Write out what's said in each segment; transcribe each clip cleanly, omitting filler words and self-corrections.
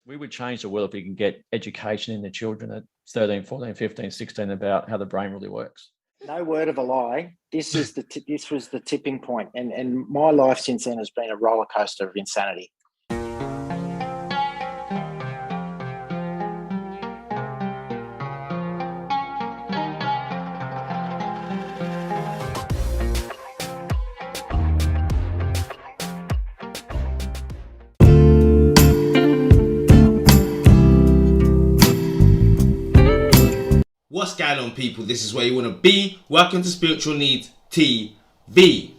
We would change the world if we can get education in the children at 13, 14, 15, 16 about how the brain really works. No word of a lie. This was the tipping point, and my life since then has been a roller coaster of insanity. What's going on, people? This is where you want to be. Welcome to Spiritual Needs TV.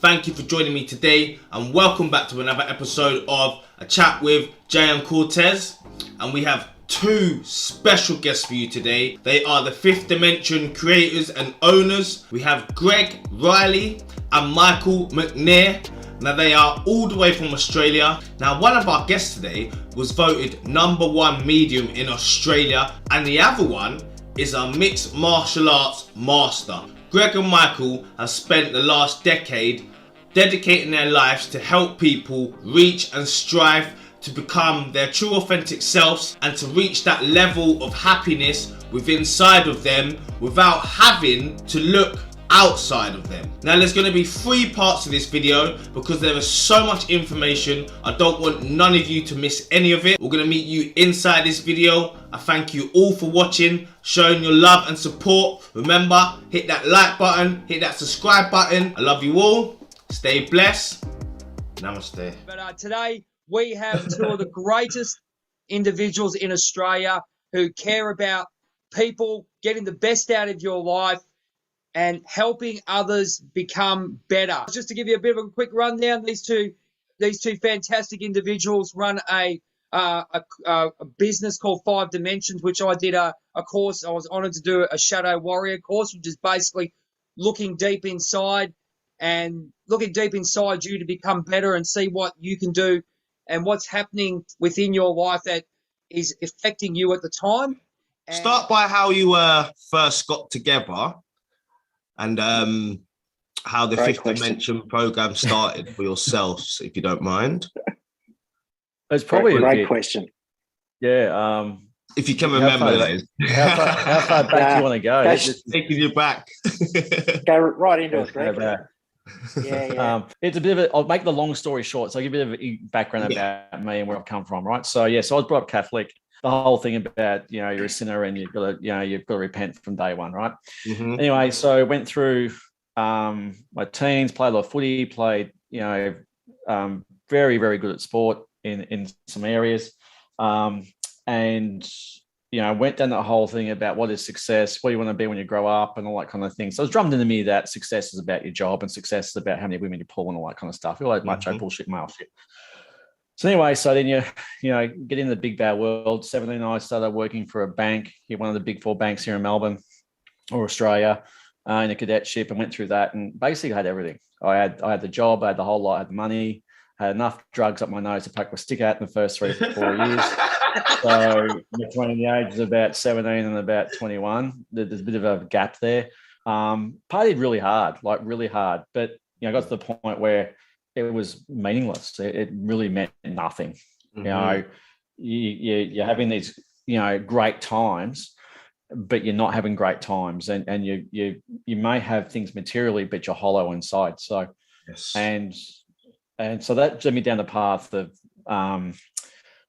Thank you for joining me today and welcome back to another episode of A Chat with Jay and Cortez. And we have two special guests for you today. They are the Fifth Dimension creators and owners. We have Greg Riley and Michael McNair. Now, they are all the way from Australia. Now, one of our guests today was voted #1 medium in Australia, and the other one is a mixed martial arts master. Greg and Michael have spent the last decade dedicating their lives to help people reach and strive to become their true authentic selves and to reach that level of happiness within inside of them without having to look outside of them. Now, there's going to be 3 parts to this video because there is so much information. I don't want none of you to miss any of it. We're going to meet you inside this video. I thank you all for watching, showing your love and support. Remember, hit that like button, hit that subscribe button. I love you all. Stay blessed. Namaste. But today we have 2 of the greatest individuals in Australia who care about people getting the best out of your life and helping others become better. Just to give you a bit of a quick rundown, these two fantastic individuals run a business called 5 Dimensions, which I did a course. I was honored to do a Shadow Warrior course, which is basically looking deep inside you to become better and see what you can do and what's happening within your life that is affecting you at the time. And start by how you first got together and how the Fifth Dimension program started for yourselves, if you don't mind. It's probably a great question. Yeah. If you can remember, that is. How far back do you want to go? Just taking you back. Go right into it, Greg. Yeah. It's a bit of I'll make the long story short. So I'll give you a bit of a background about me and where I've come from, right? So I was brought up Catholic. The whole thing about, you're a sinner and you've got to repent from day one, right? Mm-hmm. Anyway, so I went through my teens, played a lot of footy, played, very, very good at sport in some areas. And went down that whole thing about what is success, what do you want to be when you grow up and all that kind of thing. So it was drummed into me that success is about your job and success is about how many women you pull and all that kind of stuff. All that macho bullshit, male shit. So anyway, so then you get in the big bad world. 17, I started working for a bank, one of the big 4 banks here in Melbourne or Australia, in a cadetship, and went through that and basically had everything. I had the job, I had the whole lot, I had the money, I had enough drugs up my nose to pack my stick out in the first 3 or 4 years. So between the ages of about 17 and about 21, there's a bit of a gap there. Partied really hard, but I got to the point where it was meaningless. It really meant nothing. Mm-hmm. You're having these, great times, but you're not having great times, and you may have things materially, but you're hollow inside. So, yes. And so that led me down the path of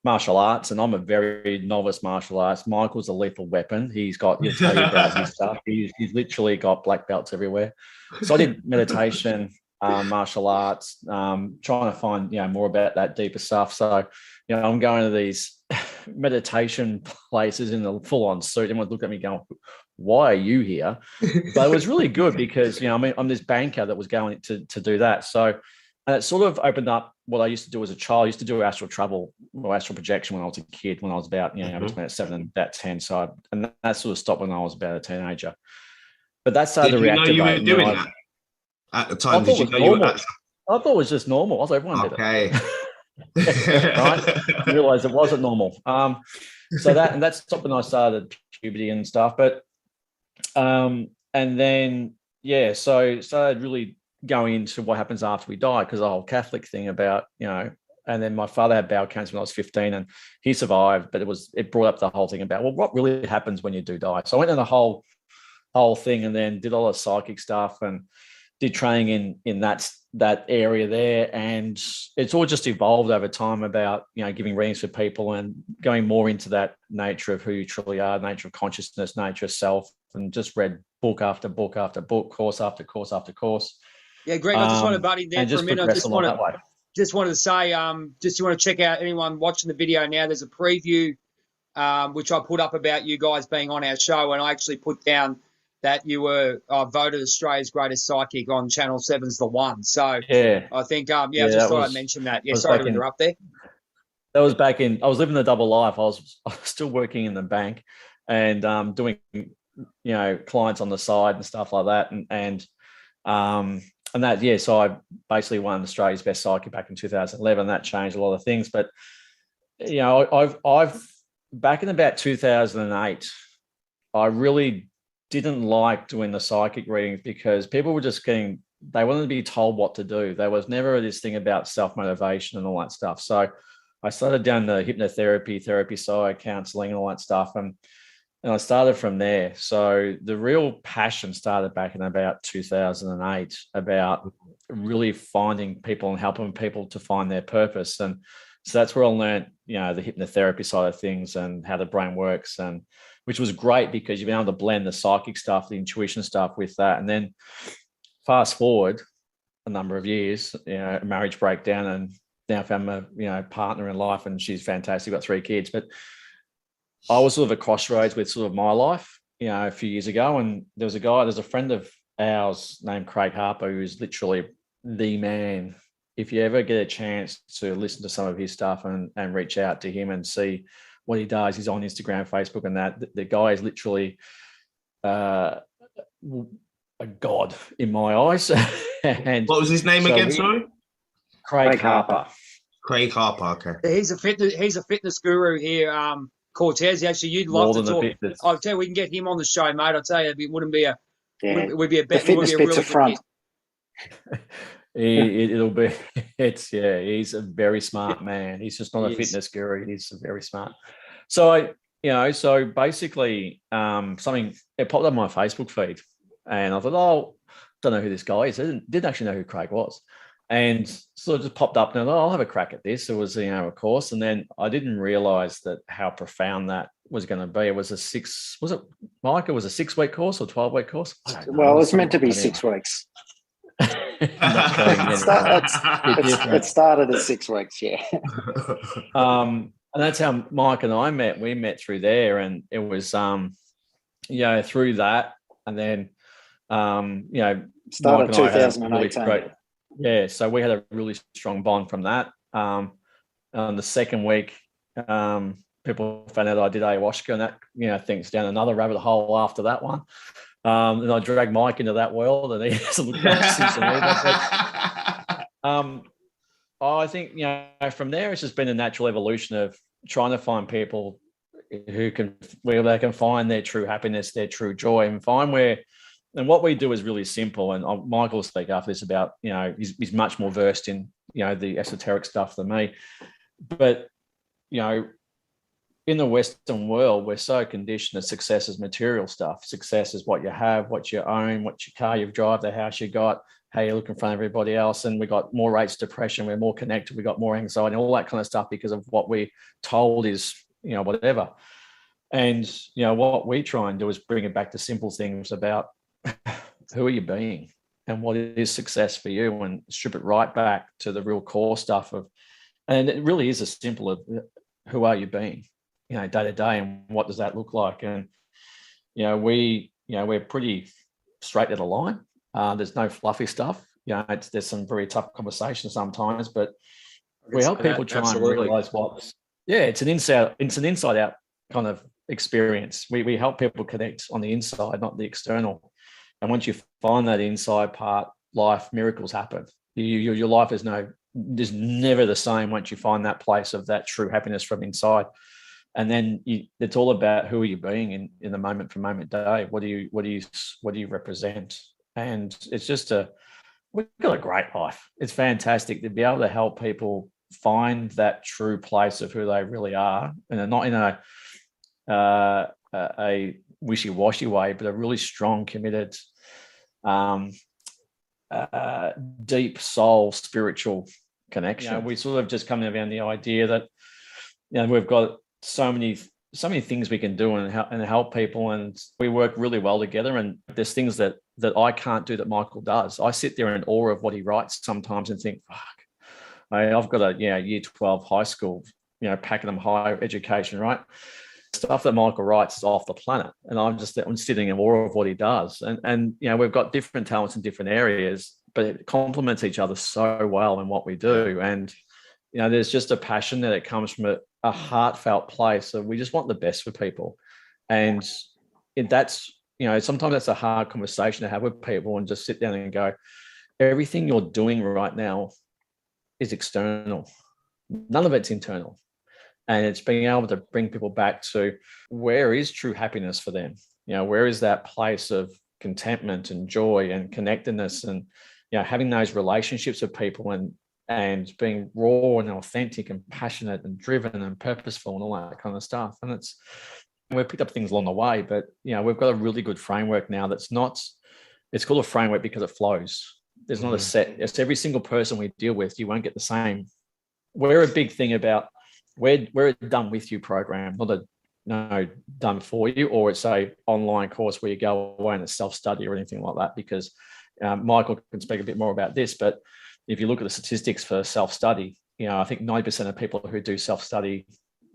martial arts, and I'm a very novice martial arts. Michael's a lethal weapon. He'll tell you about his stuff. He's literally got black belts everywhere. So I did meditation, martial arts, trying to find more about that deeper stuff. So I'm going to these meditation places in a full-on suit. Everyone looked at me going, "Why are you here?" But it was really good because I'm this banker that was going to do that. So and it sort of opened up what I used to do as a child. I used to do astral travel or astral projection when I was a kid, when I was about between 7 and about 10. So and that sort of stopped when I was about a teenager. But that started to reactivate. Did you know you were doing that at the time? Did you know you were? I thought it was just normal. I thought everyone did it. Right? I realized it wasn't normal. So that stopped when I started puberty and stuff. But and then so started really going into what happens after we die, because the whole Catholic thing about And then my father had bowel cancer when I was 15, and he survived, but it brought up the whole thing about, well, what really happens when you do die? So I went in the whole thing, and then did all the psychic stuff and did training in that area there. And it's all just evolved over time about, giving readings for people and going more into that nature of who you truly are, nature of consciousness, nature of self, and just read book after book after book, course after course after course. Yeah, Greg, I just want to butt in there for a minute. I just wanted to say, just you want to check out anyone watching the video now, there's a preview which I put up about you guys being on our show, and I actually put down that you were voted Australia's greatest psychic on Channel 7's The One. So yeah, I think, I just thought I'd mention that. Yeah, sorry to interrupt there. That was back in, I was living the double life. I was still working in the bank and doing, clients on the side and stuff like that. And that, yeah, so I basically won Australia's best psychic back in 2011. That changed a lot of things. But, I've back in about 2008, I really didn't like doing the psychic readings because people were just they wanted to be told what to do. There was never this thing about self-motivation and all that stuff. So I started down the hypnotherapy, therapy side, counseling, and all that stuff. And I started from there. So the real passion started back in about 2008 about really finding people and helping people to find their purpose. And so that's where I learned, the hypnotherapy side of things and how the brain works, and which was great because you've been able to blend the psychic stuff, the intuition stuff with that. And then fast forward a number of years, a marriage breakdown, and now found my, partner in life, and she's fantastic, got 3 kids. But I was sort of at a crossroads with sort of my life, a few years ago. And there's a friend of ours named Craig Harper, who's literally the man. If you ever get a chance to listen to some of his stuff and reach out to him and see what he does, he's on Instagram, Facebook, and that. The guy is literally a god in my eyes. And what was his name again? Sorry, Craig Harper. Craig Harper. Okay. He's a fitness guru here. Cortez, actually, you'd love to talk. I'll tell you, we can get him on the show, mate. I'll tell you, it wouldn't be a. Yeah. Would be a bet. The fitness bit's a front. He's a very smart man. He's just not a fitness guru. He's very smart. So so basically, something, it popped up on my Facebook feed, and I thought, don't know who this guy is. I didn't actually know who Craig was, and so it just popped up, and I'll have a crack at this. It was a course, and then I didn't realize that how profound that was going to be. It was a 6-week course or 12-week course? Well, it was meant to be 6 weeks. It started at 6 weeks, yeah. And that's how Mike and I met. We met through there, and it was through that, and then started 2018. Yeah, so we had a really strong bond from that. On the second week, people found out I did ayahuasca, and that things down another rabbit hole after that one. And I dragged Mike into that world, and he hasn't looked back since. I think from there it's just been a natural evolution of trying to find people where they can find their true happiness, their true joy, and find where. And what we do is really simple. And Michael will speak after this about he's much more versed in the esoteric stuff than me, but in the Western world, we're so conditioned that success is material stuff. Success is what you have, what you own, what your car you drive, the house you got, how you look in front of everybody else. And we got more rates of depression. We're more connected. We got more anxiety, all that kind of stuff because of what we're told is, whatever. And, what we try and do is bring it back to simple things about who are you being and what is success for you, and strip it right back to the real core stuff and it really is as simple as who are you being? Day to day, and what does that look like? And we're pretty straight to the line. There's no fluffy stuff. There's some very tough conversations sometimes, but we help people try and realize it's an inside out kind of experience. We help people connect on the inside, not the external. And once you find that inside part, miracles happen. Your life is never the same once you find that place of that true happiness from inside. And then it's all about who are you being in the moment for moment day. What do you represent? And it's just we've got a great life. It's fantastic to be able to help people find that true place of who they really are, and they're not in a wishy-washy way, but a really strong, committed, deep soul, spiritual connection. We sort of just come around the idea that we've got so many things we can do and help people, and we work really well together. And there's things that I can't do that Michael does. I sit there in awe of what he writes sometimes and think, fuck, I've got a year 12 high school, packing them higher education, right? Stuff that Michael writes is off the planet, and I'm sitting in awe of what he does. And we've got different talents in different areas, but it complements each other so well in what we do. And there's just a passion that it comes from a heartfelt place. So we just want the best for people, and that's sometimes that's a hard conversation to have with people, and just sit down and go, everything you're doing right now is external. None of it's internal. And it's being able to bring people back to where is true happiness for them? Where is that place of contentment and joy and connectedness, and having those relationships with people, and being raw and authentic and passionate and driven and purposeful and all that kind of stuff. And we've picked up things along the way, but we've got a really good framework now it's called a framework because it flows. There's not a set. It's every single person we deal with, you won't get the same. We're a big thing about we're a done with you program, not a done for you, or it's a online course where you go away and it's self-study or anything like that, because Michael can speak a bit more about this. But if you look at the statistics for self-study, I think 90% of people who do self-study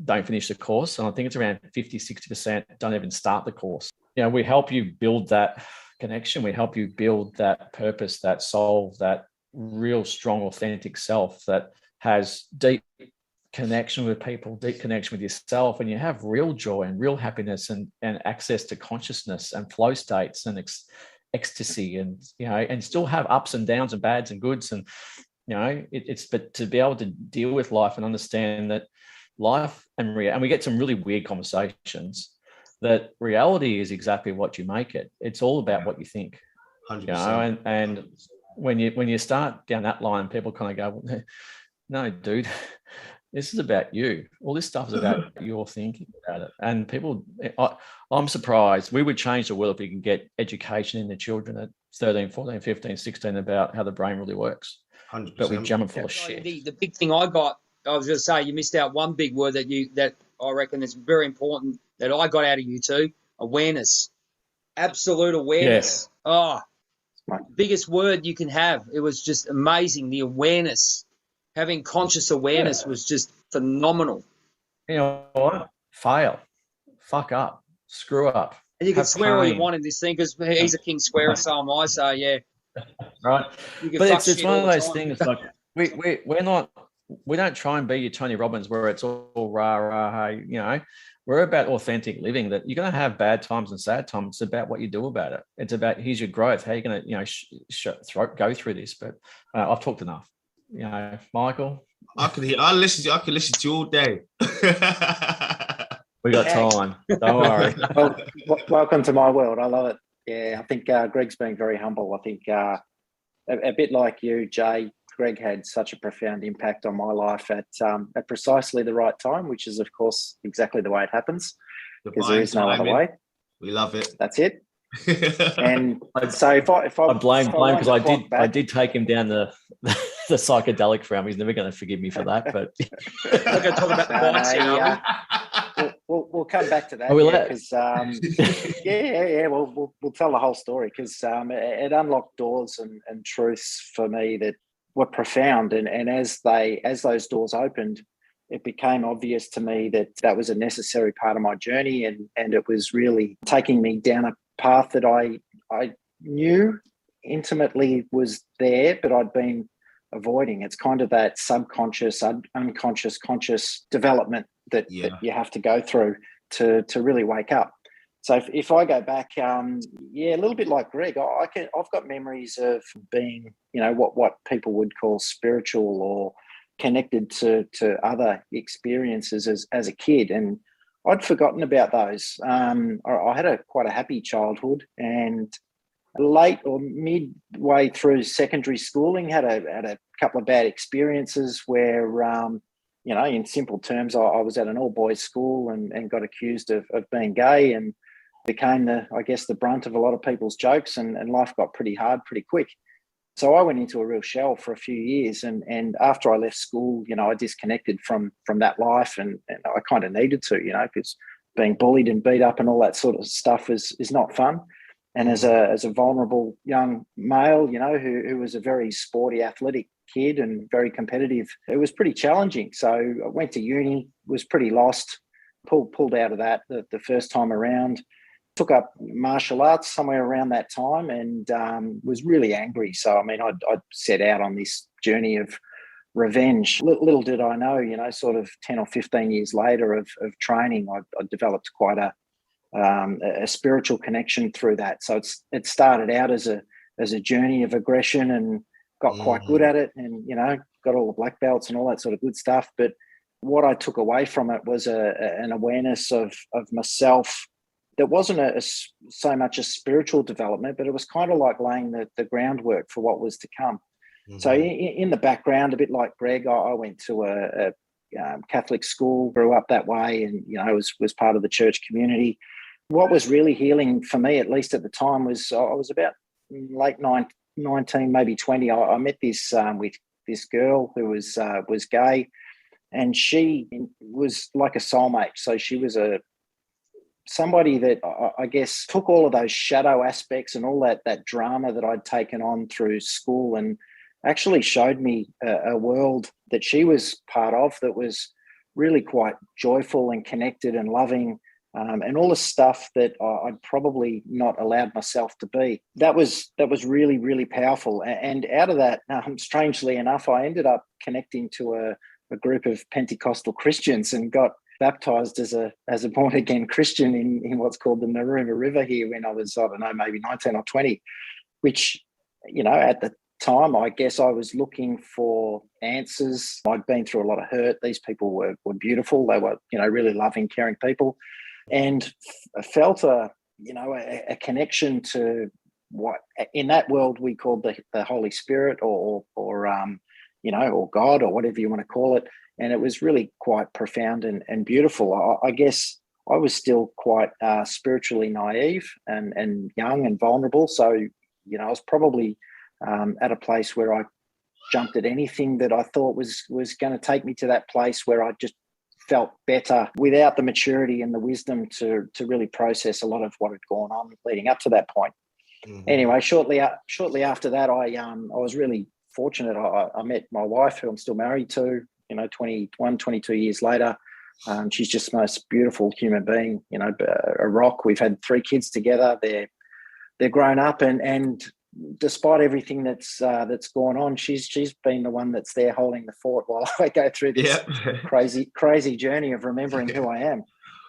don't finish the course. And I think it's around 50-60% don't even start the course. We help you build that connection. We help you build that purpose, that soul, that real strong, authentic self that has deep connection with people, deep connection with yourself, and you have real joy and real happiness and access to consciousness and flow states and ecstasy, and and still have ups and downs and bads and goods, and but to be able to deal with life and understand that life and we get some really weird conversations that reality is exactly what you make it. It's all about what you think. 100%. And when you start down that line, people kind of go, no, dude, this is about you. All this stuff is about your thinking about it. And people, I'm surprised. We would change the world if we can get education in the children at 13, 14, 15, 16 about how the brain really works. 100%. But we jam it full of shit. The big thing I was going to say, you missed out one big word that I reckon is very important that I got out of you too: awareness. Absolute awareness. Yeah. Oh, biggest word you can have. It was just amazing. The awareness. Having conscious awareness was just phenomenal. You know what? Fail. Fuck up. Screw up. And you can swear all you want in this thing because he's a king swearer, so am I. So, yeah. Right. But it's one of those things like we don't try and be your Tony Robbins where it's all rah, rah, hey, we're about authentic living, that you're going to have bad times and sad times. It's about what you do about it. It's about, here's your growth. How you're going to, go through this. But I've talked enough. Michael, I could listen to you all day. We got time. Don't worry. Well, welcome to my world. I love it. Yeah, I think Greg's been very humble. I think a bit like you, Jay, Greg had such a profound impact on my life at precisely the right time, which is, of course, exactly the way it happens, because there is no other way. We love it. That's it. And so if I blame because I did take him down the psychedelic realm. He's never going to forgive me for that. But we're going to talk about bikes here. We'll come back to that because we'll tell the whole story, because it unlocked doors and truths for me that were profound, and as those doors opened, it became obvious to me that was a necessary part of my journey, and it was really taking me down a path that I knew intimately was there, but I'd been avoiding. It's kind of that subconscious, unconscious, conscious development that you have to go through to really wake up. So if I go back, a little bit like Greg, I've got memories of being, what people would call spiritual or connected to other experiences as a kid, and I'd forgotten about those. I had quite a happy childhood, and late or midway through secondary schooling, had a couple of bad experiences where, in simple terms, I was at an all-boys school and got accused of being gay and became the brunt of a lot of people's jokes, and life got pretty hard pretty quick. So I went into a real shell for a few years, and after I left school, I disconnected from that life, and I kind of needed to, because being bullied and beat up and all that sort of stuff is not fun. And as a vulnerable young male, who was a very sporty, athletic kid and very competitive, it was pretty challenging. So I went to uni, was pretty lost, pulled out of that the first time around. Took up martial arts somewhere around that time and was really angry. So, I'd set out on this journey of revenge. Little did I know, sort of 10 or 15 years later of training, I developed quite a spiritual connection through that. So it started out as a journey of aggression and got quite good at it and, got all the black belts and all that sort of good stuff. But what I took away from it was an awareness of myself. That wasn't so much a spiritual development, but it was kind of like laying the groundwork for what was to come. Mm-hmm. So in the background, a bit like Greg, I went to a Catholic school, grew up that way, and was part of the church community. What was really healing for me, at least at the time, was I was about late 19, maybe 20. I met with this girl who was gay, and she was like a soulmate. So she was somebody that I guess took all of those shadow aspects and all that drama that I'd taken on through school and actually showed me a world that she was part of that was really quite joyful and connected and loving, and all the stuff that I'd probably not allowed myself to be. That was really, really powerful. And out of that, strangely enough, I ended up connecting to a group of Pentecostal Christians and got baptized as a born again Christian in what's called the Narooma River here when I was, I don't know, maybe 19 or 20, which, at the time, I guess I was looking for answers. I'd been through a lot of hurt. These people were beautiful. They were, really loving, caring people, and felt a connection to what in that world we called the Holy Spirit or God or whatever you want to call it. And it was really quite profound and beautiful. I guess I was still quite spiritually naive and young and vulnerable. So, I was probably at a place where I jumped at anything that I thought was going to take me to that place where I just felt better without the maturity and the wisdom to really process a lot of what had gone on leading up to that point. Mm-hmm. Anyway, shortly after that, I was really fortunate. I met my wife, who I'm still married to, 21, 22 years later. She's just the most beautiful human being, a rock. We've had 3 kids together. They're grown up and despite everything that's gone on, she's been the one that's there holding the fort while I go through this crazy journey of remembering who I am.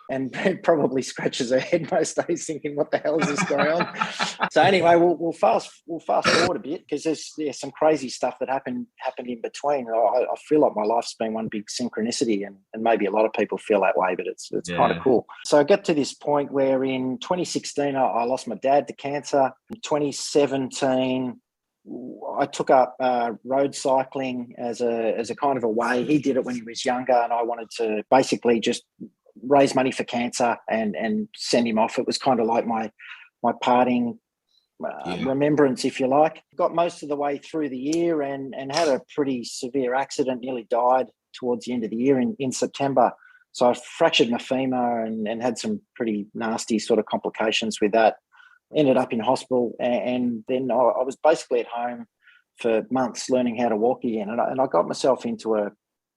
And probably scratches her head most days thinking, what the hell is this going on? So anyway, we'll fast forward a bit because there's some crazy stuff that happened in between. I feel like my life's been one big synchronicity and maybe a lot of people feel that way, but it's kind of cool. So I get to this point where in 2016, I lost my dad to cancer. In 2017, I took up road cycling as a kind of a way. He did it when he was younger, and I wanted to basically just raise money for cancer and send him off. It was kind of like my parting remembrance, if you like. Got most of the way through the year and had a pretty severe accident, nearly died towards the end of the year in September. So I fractured my femur and had some pretty nasty sort of complications with that. Ended up in hospital and then I was basically at home for months learning how to walk again. And I got myself into a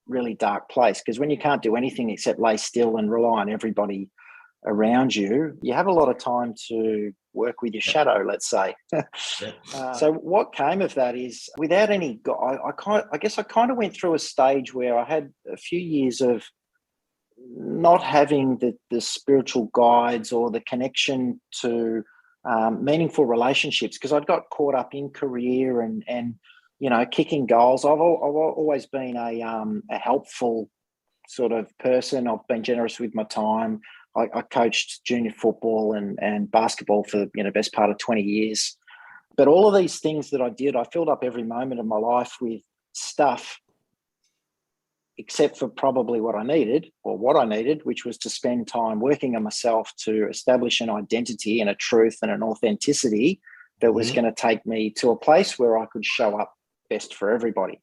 really dark place because when you can't do anything except lay still and rely on everybody around you, you have a lot of time to work with your shadow, let's say. So what came of that is without any, I guess I kind of went through a stage where I had a few years of not having the spiritual guides or the connection to meaningful relationships because I'd got caught up in career and kicking goals. I've always been a helpful sort of person. I've been generous with my time. I coached junior football and basketball for best part of 20 years. But all of these things that I did, I filled up every moment of my life with stuff, except for probably what I needed, which was to spend time working on myself to establish an identity and a truth and an authenticity that was going to take me to a place where I could show up best for everybody.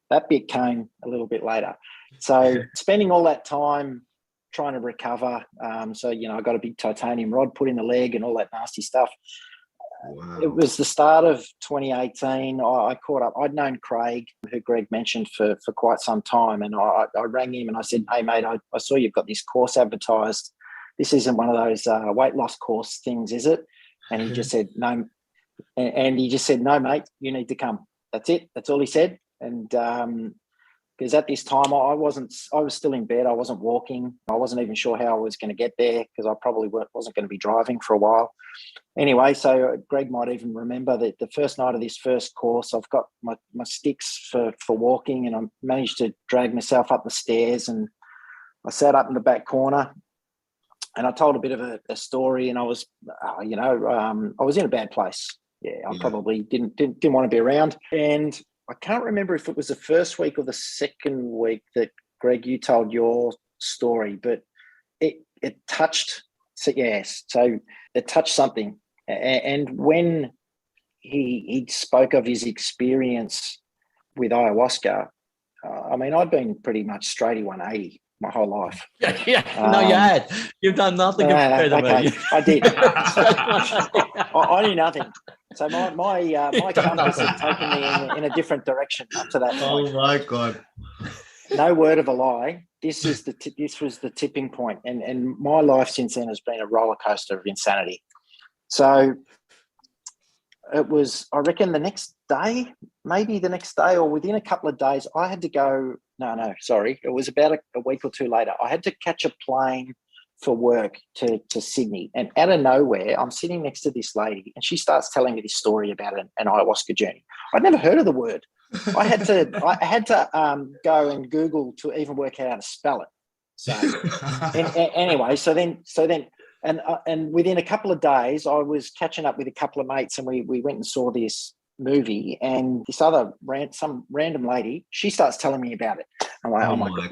That bit came a little bit later. So spending all that time trying to recover. So, I got a big titanium rod put in the leg and all that nasty stuff. Wow. It was the start of 2018. I caught up. I'd known Craig, who Greg mentioned, for quite some time. And I rang him and I said, hey, mate, I saw you've got this course advertised. This isn't one of those weight loss course things, is it? And he just said, no. And he just said, no, mate, you need to come. That's it. That's all he said. And because at this time I was still in bed. I wasn't walking. I wasn't even sure how I was going to get there because I probably wasn't going to be driving for a while. Anyway, so Greg might even remember that the first night of this first course, I've got my sticks for walking, and I managed to drag myself up the stairs, and I sat up in the back corner and I told a bit of a story, and I was, I was in a bad place. Yeah, I probably didn't want to be around. And I can't remember if it was the first week or the second week that, Greg, you told your story, but it touched. So it touched something. And when he spoke of his experience with ayahuasca, I'd been pretty much straighty 180 my whole life. Yeah. No, you had. You've done nothing compared to me. I did. I knew nothing. So my compass had taken me in a different direction up to that point. Oh my God! No word of a lie. This was the tipping point, and my life since then has been a roller coaster of insanity. So it was, I reckon, the next day or within a couple of days, I had to go. It was about a week or two later. I had to catch a plane for work to Sydney, and out of nowhere, I'm sitting next to this lady, and she starts telling me this story about an ayahuasca journey. I'd never heard of the word. I had to go and Google to even work out how to spell it. So anyway, so then, and within a couple of days, I was catching up with a couple of mates, and we went and saw this movie, and this other some random lady, she starts telling me about it. I'm like, oh my God,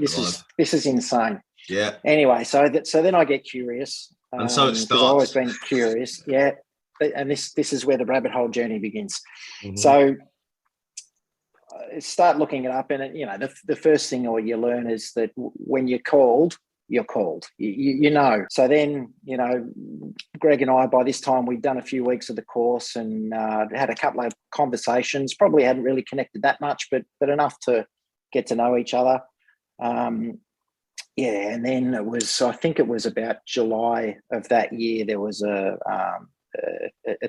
this is insane. Yeah. Anyway, so then I get curious, and so it starts. I've always been curious. Yeah, and this is where the rabbit hole journey begins. Mm-hmm. So start looking it up, and the first thing you learn is that when you're called, you're called. You know. So then, Greg and I, by this time, we'd done a few weeks of the course and had a couple of conversations. Probably hadn't really connected that much, but enough to get to know each other. And then I think it was about July of that year, there was a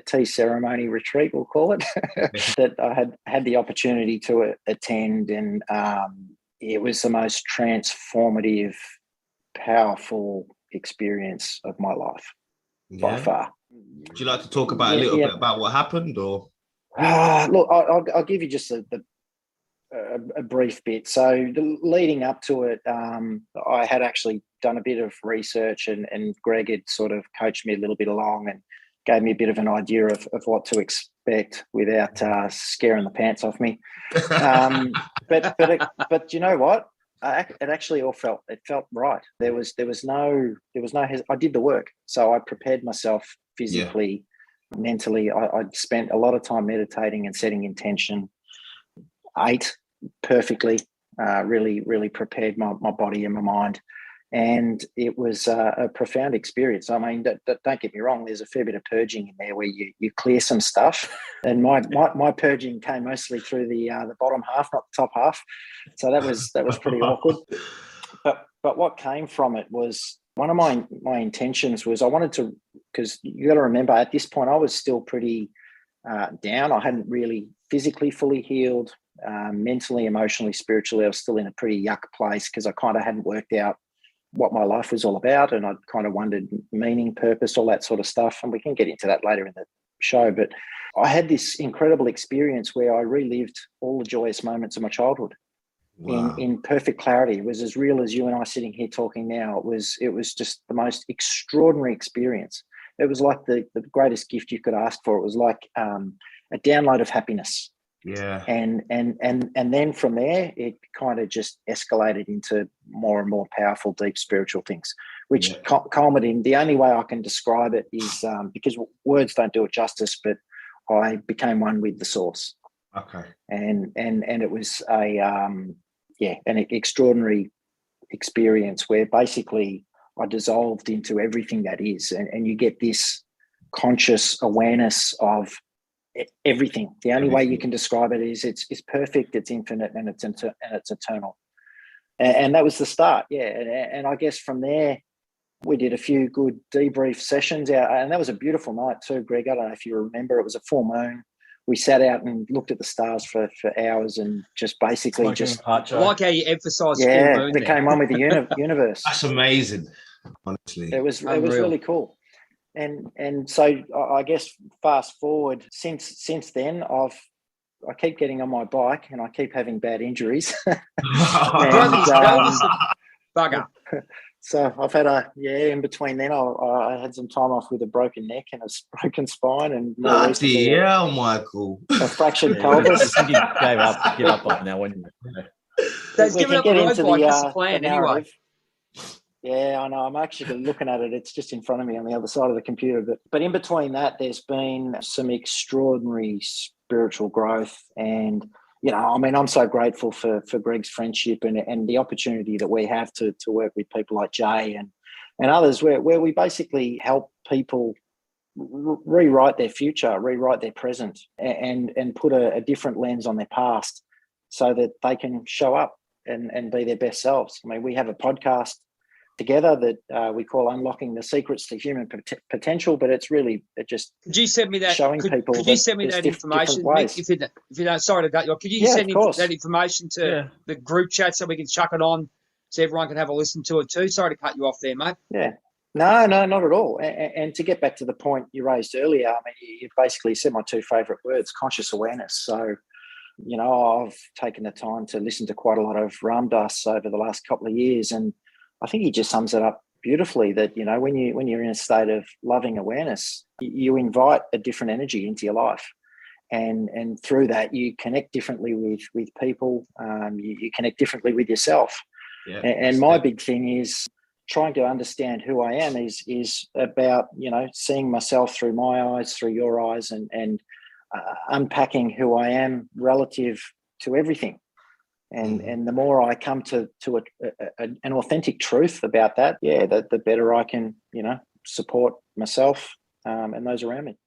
tea ceremony retreat, we'll call it, that I had the opportunity to attend, and it was the most transformative, powerful experience of my life by far. Would you like to talk about a little bit about what happened, or? Look, I'll give you just a brief bit. So leading up to it, I had actually done a bit of research, and Greg had sort of coached me a little bit along and gave me a bit of an idea of what to expect without scaring the pants off me. But you know what? It actually all felt right. There was no I did the work. So I prepared myself physically, mentally. I spent a lot of time meditating and setting intention. Ate perfectly, really prepared my body and my mind, and it was a profound experience. I mean, don't get me wrong, there's a fair bit of purging in there where you clear some stuff, and my purging came mostly through the bottom half, not the top half, so that was pretty awkward. But what came from it was, one of my intentions was, I wanted to, because you got to remember, at this point I was still pretty down. I hadn't really physically fully healed. Mentally, emotionally, spiritually, I was still in a pretty yuck place because I kind of hadn't worked out what my life was all about, and I'd kind of wondered meaning, purpose, all that sort of stuff, and we can get into that later in the show. But I had this incredible experience where I relived all the joyous moments of my childhood. Wow. in perfect clarity. It was as real as you and I sitting here talking now. It was just the most extraordinary experience. It was like the greatest gift you could ask for. It was like a download of happiness. Yeah. And then from there, it kind of just escalated into more and more powerful, deep spiritual things, which culminated. The only way I can describe it is because words don't do it justice, but I became one with the source. Okay. And it was an extraordinary experience where basically I dissolved into everything that is, and you get this conscious awareness of everything. The only way you can describe it is it's perfect, it's infinite, and it's eternal. And that was the start. Yeah. And I guess from there, we did a few good debrief sessions out, and that was a beautiful night too, Greg. I don't know if you remember, it was a full moon. We sat out and looked at the stars for hours and just basically I like how you emphasise full moon. Became one with the universe. That's amazing. Honestly, it was really cool. And so I guess fast forward since then, I keep getting on my bike and I keep having bad injuries. Bugger. So I've had in between then I had some time off with a broken neck and a broken spine and more recently Michael. A fractured pelvis. You gave up by now, when So he's given up the road bike. That's the plan anyway. Yeah, I know. I'm actually looking at it. It's just in front of me on the other side of the computer. But in between that, there's been some extraordinary spiritual growth. And, I'm so grateful for Greg's friendship and the opportunity that we have to work with people like Jay and others where we basically help people rewrite their future, rewrite their present and put a different lens on their past so that they can show up and be their best selves. I mean, we have a podcast together that we call Unlocking the Secrets to Human Potential, but it's really Could you send me that? Showing people. Could you send me that information, Mick? If you don't, sorry to cut you off. Could you send that information to the group chat so we can chuck it on so everyone can have a listen to it too? Sorry to cut you off there, mate. Yeah. No, not at all. And to get back to the point you raised earlier, I mean, you basically said my two favourite words, conscious awareness. So, I've taken the time to listen to quite a lot of Ram Dass over the last couple of years, and I think he just sums it up beautifully that, when you're in a state of loving awareness, you invite a different energy into your life. And through that, you connect differently with people. You connect differently with yourself. Yeah, and my big thing is trying to understand who I am is about, seeing myself through my eyes, through your eyes, and unpacking who I am relative to everything. And the more I come to an authentic truth about that, the better I can, support myself and those around me.